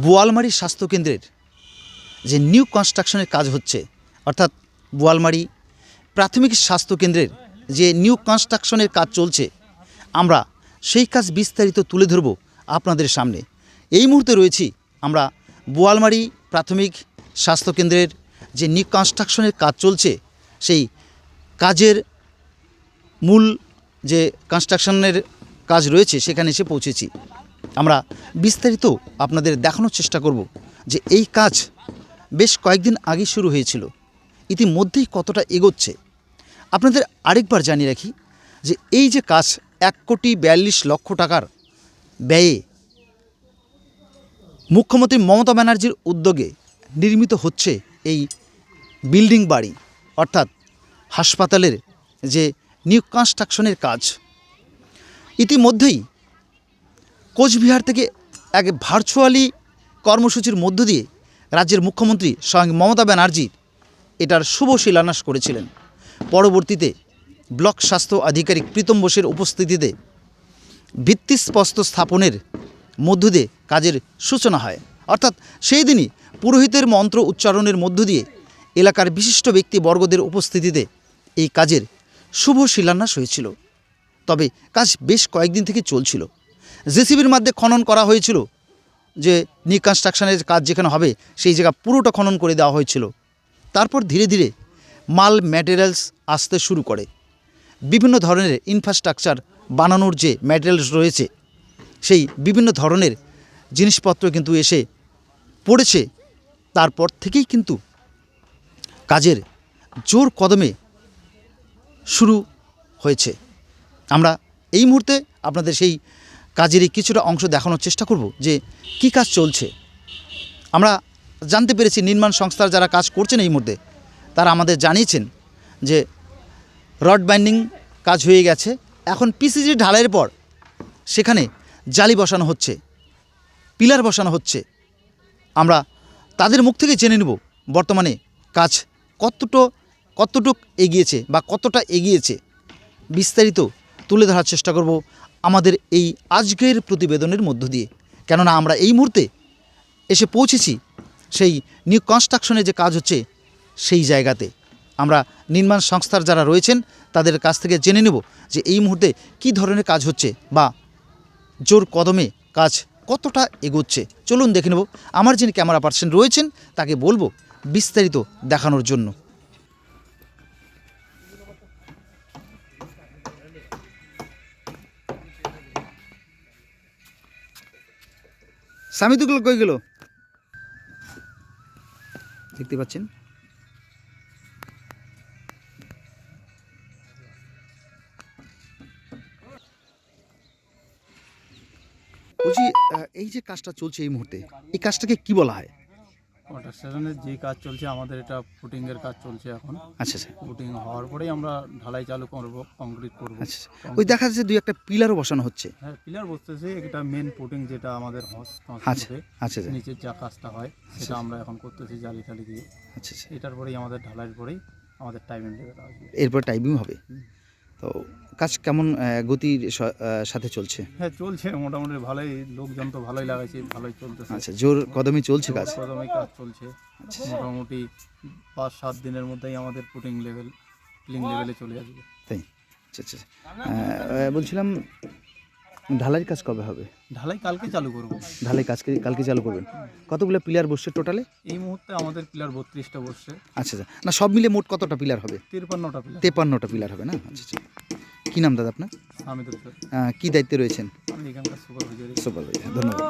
বোয়ালমারি স্বাস্থ্যকেন্দ্রের যে নিউ কনস্ট্রাকশনের কাজ হচ্ছে, অর্থাৎ বোয়ালমারি প্রাথমিক স্বাস্থ্যকেন্দ্রের যে নিউ কনস্ট্রাকশনের কাজ চলছে, আমরা সেই কাজ বিস্তারিত তুলে ধরব আপনাদের সামনে। এই মুহূর্তে রয়েছি আমরা বোয়ালমারি প্রাথমিক স্বাস্থ্যকেন্দ্রের যে নিউ কনস্ট্রাকশনের কাজ চলছে, সেই কাজের মূল যে কনস্ট্রাকশনের কাজ রয়েছে সেখানে এসে পৌঁছেছি। আমরা বিস্তারিত আপনাদের দেখানোর চেষ্টা করব যে এই কাজ বেশ কয়েকদিন আগে শুরু হয়েছিল, ইতিমধ্যেই কতটা এগোচ্ছে। আপনাদের আরেকবার জানিয়ে রাখি যে এই যে কাজ 1,42,00,000 টাকার ব্যয়ে মুখ্যমন্ত্রী মমতা ব্যানার্জির উদ্যোগে নির্মিত হচ্ছে এই বিল্ডিং বাড়ি, অর্থাৎ হাসপাতালের যে নিউ কনস্ট্রাকশনের কাজ। ইতিমধ্যেই কোচবিহার থেকে এক ভার্চুয়ালি কর্মসূচির মধ্য দিয়ে রাজ্যের মুখ্যমন্ত্রী স্বয়ং মমতা ব্যানার্জি এটার শুভ শিলান্যাস করেছিলেন। পরবর্তীতে ব্লক স্বাস্থ্য আধিকারিক প্রীতম বোসের উপস্থিতিতে ভিত্তিস্পষ্ট স্থাপনের মধ্য দিয়ে কাজের সূচনা হয়। অর্থাৎ সেই দিনই পুরোহিতের মন্ত্র উচ্চারণের মধ্য দিয়ে এলাকার বিশিষ্ট ব্যক্তিবর্গদের উপস্থিতিতে এই কাজের শুভ শিলান্যাস হয়েছিল। তবে কাজ বেশ কয়েকদিন থেকে চলছিল। জেসিবির মধ্যে খনন করা হয়েছিল, যে নিউ কনস্ট্রাকশনের কাজ যেখানে হবে সেই জায়গা পুরোটা খনন করে দেওয়া হয়েছিল। তারপর ধীরে ধীরে মাল ম্যাটেরিয়ালস আসতে শুরু করে। বিভিন্ন ধরনের ইনফ্রাস্ট্রাকচার বানানোর যে ম্যাটেরিয়ালস রয়েছে, সেই বিভিন্ন ধরনের জিনিসপত্র কিন্তু এসে পড়েছে। তারপর থেকেই কিন্তু কাজের জোর কদমে শুরু হয়েছে। আমরা এই মুহূর্তে আপনাদের সেই কাজেরই কিছুটা অংশ দেখানোর চেষ্টা করব যে কি কাজ চলছে। আমরা জানতে পেরেছি নির্মাণ সংস্থার যারা কাজ করছেন এই মুহূর্তে, তারা আমাদের জানিয়েছেন যে রড বাইন্ডিং কাজ হয়ে গেছে, এখন পিসিজি ঢালাইয়ের পর সেখানে জালি বসানো হচ্ছে, পিলার বসানো হচ্ছে। আমরা তাদের মুখ থেকে জেনে নেব বর্তমানে কাজ কতটুক এগিয়েছে বা কতটা এগিয়েছে, বিস্তারিত তুলে ধরার চেষ্টা করব আমাদের এই আজকের প্রতিবেদনের মধ্য দিয়ে। কেননা আমরা এই মুহূর্তে এসে পৌঁছেছি সেই নিউ কনস্ট্রাকশনে যে কাজ হচ্ছে সেই জায়গাতে। আমরা নির্মাণ সংস্থার যারা রয়েছেন তাদের কাছ থেকে জেনে নেব যে এই মুহূর্তে কী ধরনের কাজ হচ্ছে বা জোর কদমে কাজ কতটা এগোচ্ছে। চলুন দেখে নেব। আমার যিনি ক্যামেরা পার্সন রয়েছেন তাকে বলবো বিস্তারিত দেখানোর জন্য। স্বামীদুগুলো কই গেল দেখতে পাচ্ছেন। বলছি এই যে কাজটা চলছে এই মুহূর্তে, এই কাজটাকে কি বলা হয়? কনস্ট্রাকশনের যে কাজ চলছে আমাদের এটা ফুটিংয়ের কাজ চলছে এখন। আচ্ছা আচ্ছা ফুটিং হওয়ার পরেই আমরা ঢালাই চালু করব, কংক্রিট করব। আচ্ছা আচ্ছা। ওই দেখা যাচ্ছে দুই একটা পিলারও বসানো হচ্ছে। হ্যাঁ, পিলার বসতেছে। এটা মেন ফুটিং যেটা আমাদের আচ্ছা আচ্ছা আচ্ছা নিচের যা কাজটা হয় সেটা আমরা এখন করতেছি জালি টালি দিয়ে। আচ্ছা আচ্ছা। এটার পরেই আমাদের ঢালাইয়ের পরেই আমাদের টাইমিং লেভেল আসবে। এরপর টাইমিং হবে। তো কাজ কেমন গতির সাথে চলছে? হ্যাঁ, চলছে মোটামুটি ভালোই, লোকজন তো ভালোই লাগাইছে, ভালোই চলতেছে। আচ্ছা, জোর কদমে চলছে কাজ। প্রথমেই কাজ চলছে। মোটামুটি 5-7 দিনের মধ্যেই আমাদের ফুটিং লেভেলে চলে আসবে। তাই? আচ্ছা আচ্ছা। বলছিলাম ঢালাইয়ের কাজ কবে হবে? ঢালাই কালকে চালু করব। ঢালাই কাজ কালকে চালু করবেন? কতগুলো পিলার বসছে টোটালে? এই মুহূর্তে আমাদের পিলার 32টা বসছে। আচ্ছা আচ্ছা। না, সব মিলে মোট কতটা পিলার হবে? 53টা পিলার। 53টা পিলার হবে না? আচ্ছা আচ্ছা। কী নাম দাদা আপনার? স্বামীদুল স্যার। কী দায়িত্বে রয়েছেন? আমি এখানকার সুপারভাইজার। সুপারভাইজার, ধন্যবাদ।